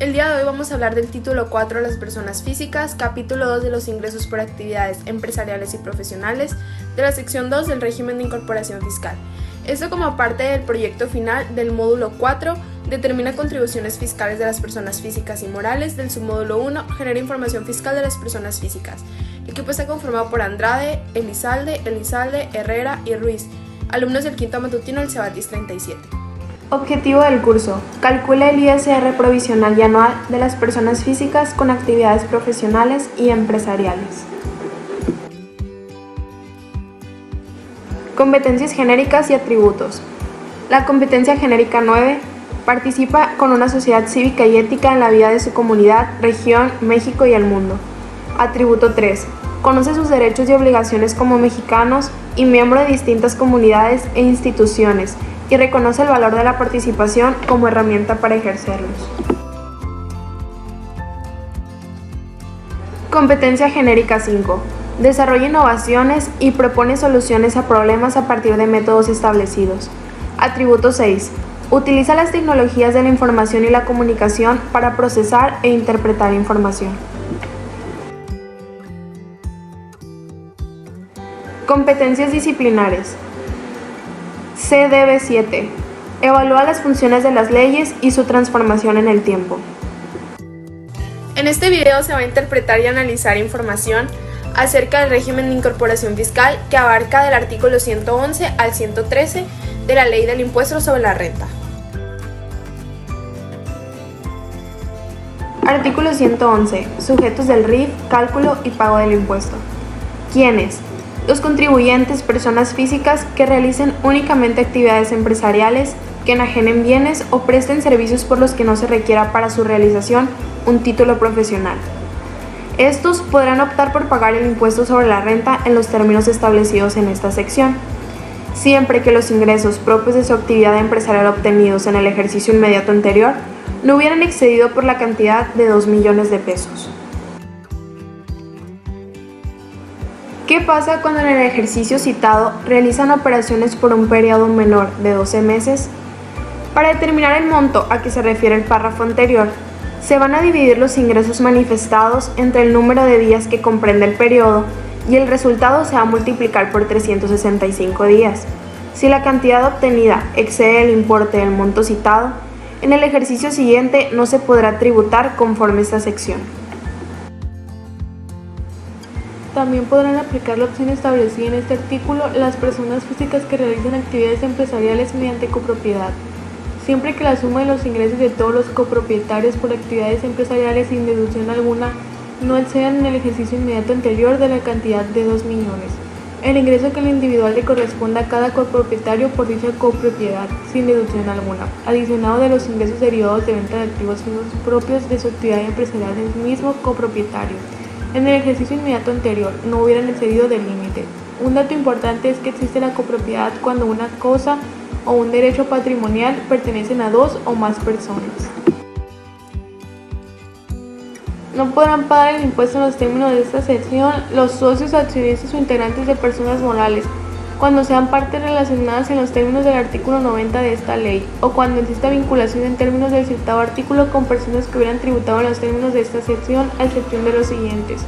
El día de hoy vamos a hablar del título 4 de las personas físicas, capítulo 2 de los ingresos por actividades empresariales y profesionales, de la sección 2 del régimen de incorporación fiscal. Esto como parte del proyecto final del módulo 4, determina contribuciones fiscales de las personas físicas y morales. Del submódulo 1, genera información fiscal de las personas físicas. El equipo está conformado por Andrade, Elizalde, Herrera y Ruiz, alumnos del quinto matutino del Cebatis 37. Objetivo del curso: calcula el ISR provisional y anual de las personas físicas con actividades profesionales y empresariales. Competencias genéricas y atributos. La competencia genérica 9 participa con una sociedad cívica y ética en la vida de su comunidad, región, México y el mundo. Atributo 3. Conoce sus derechos y obligaciones como mexicanos y miembro de distintas comunidades e instituciones, y reconoce el valor de la participación como herramienta para ejercerlos. Competencia genérica 5. Desarrolla innovaciones y propone soluciones a problemas a partir de métodos establecidos. Atributo 6. Utiliza las tecnologías de la información y la comunicación para procesar e interpretar información. Competencias disciplinares. CDB7. Evalúa las funciones de las leyes y su transformación en el tiempo. En este video se va a interpretar y analizar información acerca del régimen de incorporación fiscal, que abarca del artículo 111 al 113 de la Ley del Impuesto sobre la Renta. Artículo 111. Sujetos del RIF, cálculo y pago del impuesto. ¿Quiénes? Los contribuyentes, personas físicas que realicen únicamente actividades empresariales, que enajenen bienes o presten servicios por los que no se requiera para su realización un título profesional. Estos podrán optar por pagar el impuesto sobre la renta en los términos establecidos en esta sección, siempre que los ingresos propios de su actividad empresarial obtenidos en el ejercicio inmediato anterior no hubieran excedido por la cantidad de 2 millones de pesos. ¿Qué pasa cuando en el ejercicio citado realizan operaciones por un periodo menor de 12 meses? Para determinar el monto a que se refiere el párrafo anterior, se van a dividir los ingresos manifestados entre el número de días que comprende el periodo y el resultado se va a multiplicar por 365 días. Si la cantidad obtenida excede el importe del monto citado, en el ejercicio siguiente no se podrá tributar conforme a esta sección. También podrán aplicar la opción establecida en este artículo las personas físicas que realicen actividades empresariales mediante copropiedad, siempre que la suma de los ingresos de todos los copropietarios por actividades empresariales sin deducción alguna no excedan en el ejercicio inmediato anterior de la cantidad de 2 millones. El ingreso que al individual le corresponda a cada copropietario por dicha copropiedad, sin deducción alguna, adicionado de los ingresos derivados de venta de activos finos propios de su actividad empresarial del mismo copropietario, en el ejercicio inmediato anterior no hubieran excedido del límite. Un dato importante es que existe la copropiedad cuando una cosa o un derecho patrimonial pertenecen a 2 o más personas. No podrán pagar el impuesto en los términos de esta sección los socios, accionistas o integrantes de personas morales, cuando sean partes relacionadas en los términos del artículo 90 de esta ley, o cuando exista vinculación en términos del citado artículo con personas que hubieran tributado en los términos de esta sección, a excepción de los siguientes: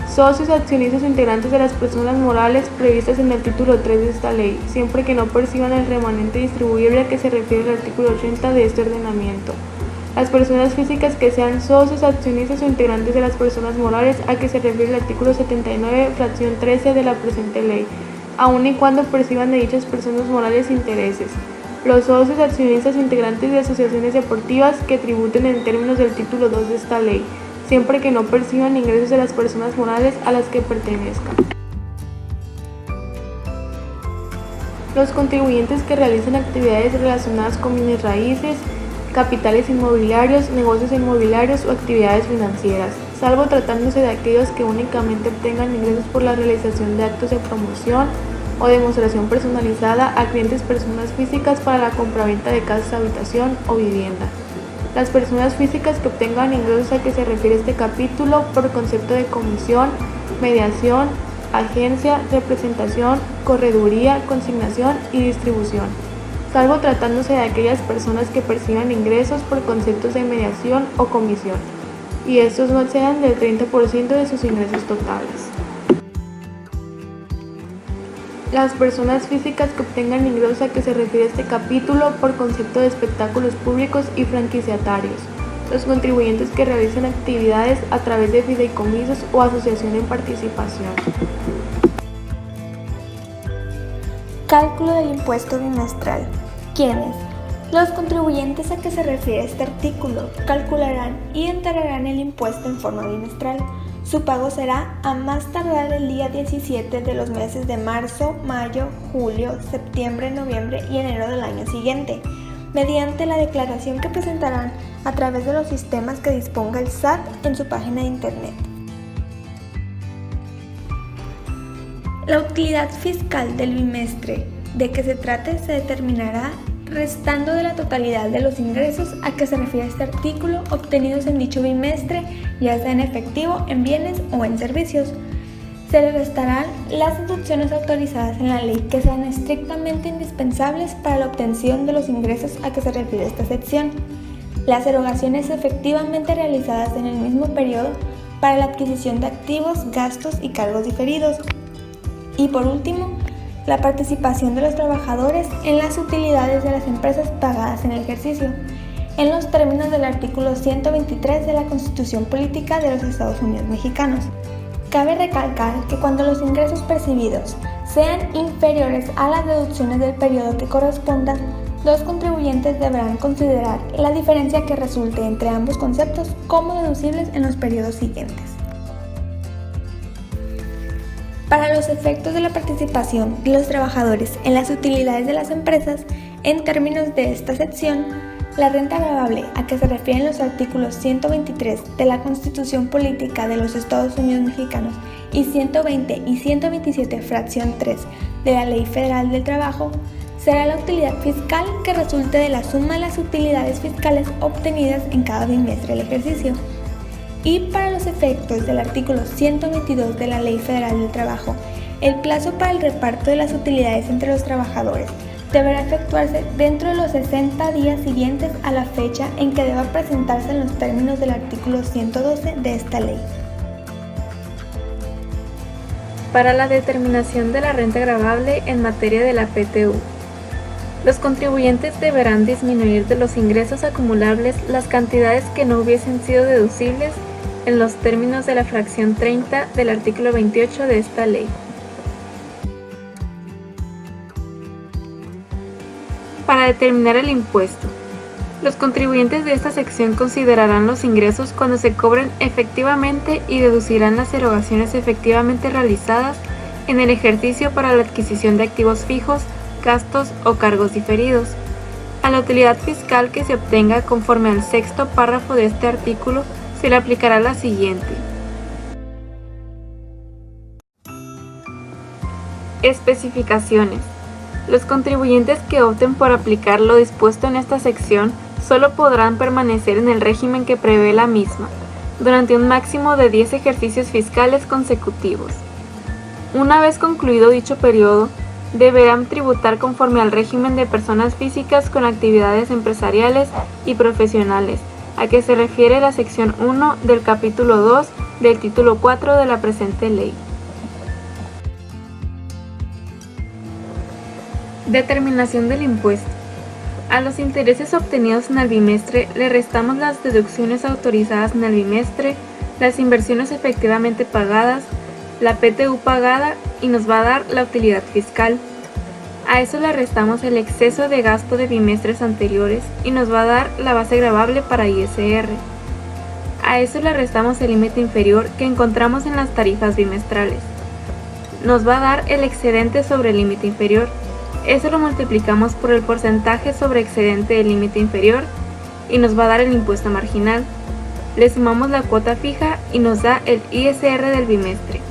socios, accionistas o integrantes de las personas morales previstas en el título 3 de esta ley, siempre que no perciban el remanente distribuible a que se refiere el artículo 80 de este ordenamiento. Las personas físicas que sean socios, accionistas o integrantes de las personas morales a que se refiere el artículo 79, fracción 13 de la presente ley, aun y cuando perciban de dichas personas morales intereses. Los socios, accionistas o integrantes de asociaciones deportivas que tributen en términos del título 2 de esta ley, siempre que no perciban ingresos de las personas morales a las que pertenezcan. Los contribuyentes que realicen actividades relacionadas con bienes raíces, capitales inmobiliarios, negocios inmobiliarios o actividades financieras, salvo tratándose de aquellos que únicamente obtengan ingresos por la realización de actos de promoción o demostración personalizada a clientes personas físicas para la compraventa de casas, habitación o vivienda. Las personas físicas que obtengan ingresos a que se refiere este capítulo por concepto de comisión, mediación, agencia, representación, correduría, consignación y distribución, salvo tratándose de aquellas personas que perciban ingresos por conceptos de mediación o comisión, y estos no excedan del 30% de sus ingresos totales. Las personas físicas que obtengan ingresos a que se refiere este capítulo por concepto de espectáculos públicos y franquiciatarios. Los contribuyentes que realicen actividades a través de fideicomisos o asociación en participación. Cálculo del impuesto bimestral. ¿Quiénes? Los contribuyentes a que se refiere este artículo calcularán y enterarán el impuesto en forma bimestral. Su pago será a más tardar el día 17 de los meses de marzo, mayo, julio, septiembre, noviembre y enero del año siguiente, mediante la declaración que presentarán a través de los sistemas que disponga el SAT en su página de internet. La utilidad fiscal del bimestre de que se trate se determinará restando de la totalidad de los ingresos a que se refiere este artículo obtenidos en dicho bimestre, ya sea en efectivo, en bienes o en servicios. Se le restarán las deducciones autorizadas en la ley que sean estrictamente indispensables para la obtención de los ingresos a que se refiere esta sección. Las erogaciones efectivamente realizadas en el mismo periodo para la adquisición de activos, gastos y cargos diferidos. Y por último, la participación de los trabajadores en las utilidades de las empresas pagadas en el ejercicio, en los términos del artículo 123 de la Constitución Política de los Estados Unidos Mexicanos. Cabe recalcar que cuando los ingresos percibidos sean inferiores a las deducciones del periodo que corresponda, los contribuyentes deberán considerar la diferencia que resulte entre ambos conceptos como deducibles en los periodos siguientes. Para los efectos de la participación de los trabajadores en las utilidades de las empresas, en términos de esta sección, la renta gravable a que se refieren los artículos 123 de la Constitución Política de los Estados Unidos Mexicanos y 120 y 127 fracción 3 de la Ley Federal del Trabajo, será la utilidad fiscal que resulte de la suma de las utilidades fiscales obtenidas en cada bimestre del ejercicio. Y para los efectos del artículo 122 de la Ley Federal del Trabajo, el plazo para el reparto de las utilidades entre los trabajadores deberá efectuarse dentro de los 60 días siguientes a la fecha en que deba presentarse en los términos del artículo 112 de esta ley. Para la determinación de la renta gravable en materia de la PTU, los contribuyentes deberán disminuir de los ingresos acumulables las cantidades que no hubiesen sido deducibles en los términos de la fracción 30 del artículo 28 de esta ley. Para determinar el impuesto, los contribuyentes de esta sección considerarán los ingresos cuando se cobren efectivamente y deducirán las erogaciones efectivamente realizadas en el ejercicio para la adquisición de activos fijos, gastos o cargos diferidos. A la utilidad fiscal que se obtenga conforme al sexto párrafo de este artículo se le aplicará la siguiente. Especificaciones. Los contribuyentes que opten por aplicar lo dispuesto en esta sección solo podrán permanecer en el régimen que prevé la misma durante un máximo de 10 ejercicios fiscales consecutivos. Una vez concluido dicho periodo, deberán tributar conforme al régimen de personas físicas con actividades empresariales y profesionales, a que se refiere la sección 1 del capítulo 2 del título 4 de la presente ley. Determinación del impuesto. A los intereses obtenidos en el bimestre le restamos las deducciones autorizadas en el bimestre, las inversiones efectivamente pagadas, la PTU pagada y nos va a dar la utilidad fiscal. A eso le restamos el exceso de gasto de bimestres anteriores y nos va a dar la base gravable para ISR. A eso le restamos el límite inferior que encontramos en las tarifas bimestrales. Nos va a dar el excedente sobre el límite inferior. Eso lo multiplicamos por el porcentaje sobre excedente del límite inferior y nos va a dar el impuesto marginal. Le sumamos la cuota fija y nos da el ISR del bimestre.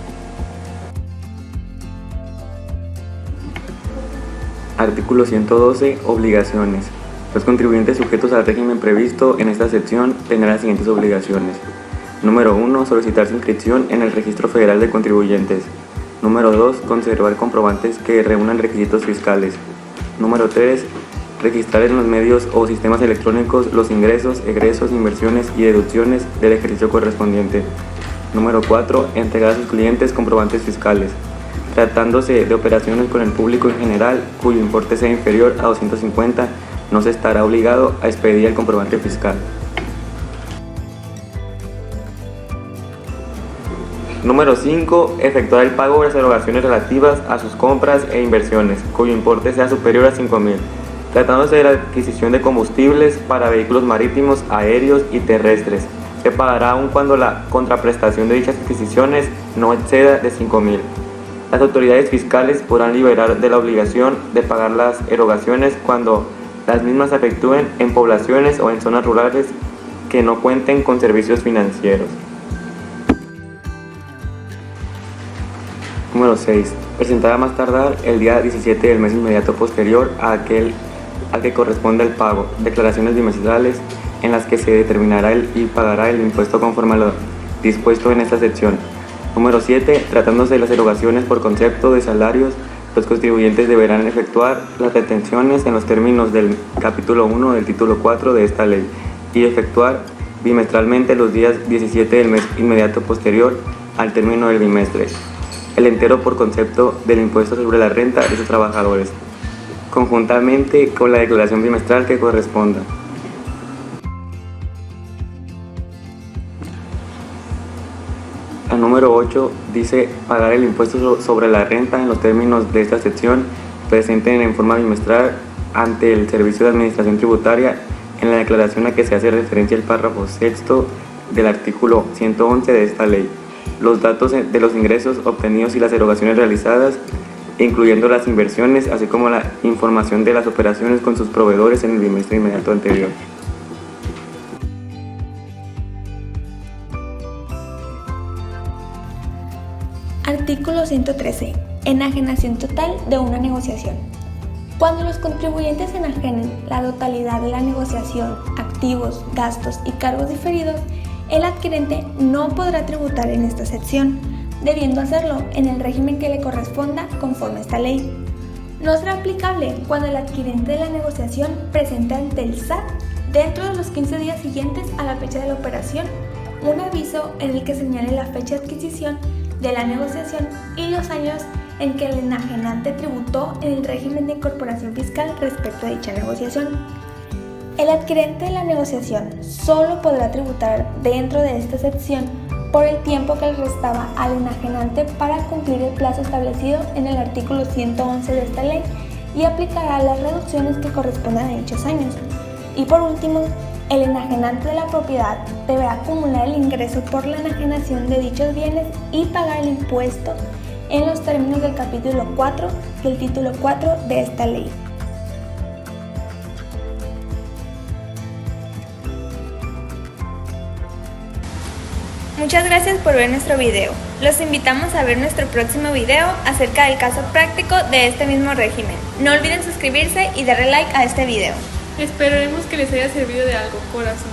Artículo 112. Obligaciones. Los contribuyentes sujetos al régimen previsto en esta sección tendrán las siguientes obligaciones. Número 1. Solicitar su inscripción en el Registro Federal de Contribuyentes. Número 2. Conservar comprobantes que reúnan requisitos fiscales. Número 3. registrar en los medios o sistemas electrónicos los ingresos, egresos, inversiones y deducciones del ejercicio correspondiente. Número 4. Entregar a sus clientes comprobantes fiscales. Tratándose de operaciones con el público en general, cuyo importe sea inferior a 250, no se estará obligado a expedir el comprobante fiscal. Número 5. Efectuar el pago de las erogaciones relativas a sus compras e inversiones, cuyo importe sea superior a 5.000. Tratándose de la adquisición de combustibles para vehículos marítimos, aéreos y terrestres, se pagará aun cuando la contraprestación de dichas adquisiciones no exceda de 5.000. Las autoridades fiscales podrán liberar de la obligación de pagar las erogaciones cuando las mismas se efectúen en poblaciones o en zonas rurales que no cuenten con servicios financieros. Número 6. Presentará más tardar el día 17 del mes inmediato posterior a aquel al que corresponde el pago, declaraciones bimestrales en las que se determinará y pagará el impuesto conforme a lo dispuesto en esta sección. Número 7. Tratándose de las erogaciones por concepto de salarios, los contribuyentes deberán efectuar las retenciones en los términos del capítulo 1 del título 4 de esta ley y efectuar bimestralmente los días 17 del mes inmediato posterior al término del bimestre el entero por concepto del impuesto sobre la renta de sus trabajadores, conjuntamente con la declaración bimestral que corresponda. El número 8 dice pagar el impuesto sobre la renta en los términos de esta sección, presenten en forma bimestral ante el Servicio de Administración Tributaria en la declaración a que se hace referencia el párrafo sexto del artículo 111 de esta ley. Los datos de los ingresos obtenidos y las erogaciones realizadas, incluyendo las inversiones, así como la información de las operaciones con sus proveedores en el bimestre inmediato anterior. Artículo 113. Enajenación total de una negociación. Cuando los contribuyentes enajenen la totalidad de la negociación, activos, gastos y cargos diferidos, el adquirente no podrá tributar en esta sección, debiendo hacerlo en el régimen que le corresponda conforme a esta ley. No será aplicable cuando el adquirente de la negociación presente ante el SAT, dentro de los 15 días siguientes a la fecha de la operación, un aviso en el que señale la fecha de adquisición de la negociación y los años en que el enajenante tributó en el régimen de incorporación fiscal respecto a dicha negociación. El adquirente de la negociación solo podrá tributar dentro de esta sección por el tiempo que le restaba al enajenante para cumplir el plazo establecido en el artículo 111 de esta ley y aplicará las reducciones que correspondan a dichos años. Y por último, el enajenante de la propiedad deberá acumular el ingreso por la enajenación de dichos bienes y pagar el impuesto en los términos del capítulo 4 del título 4 de esta ley. Muchas gracias por ver nuestro video. Los invitamos a ver nuestro próximo video acerca del caso práctico de este mismo régimen. No olviden suscribirse y darle like a este video. Esperemos que les haya servido de algo, corazón.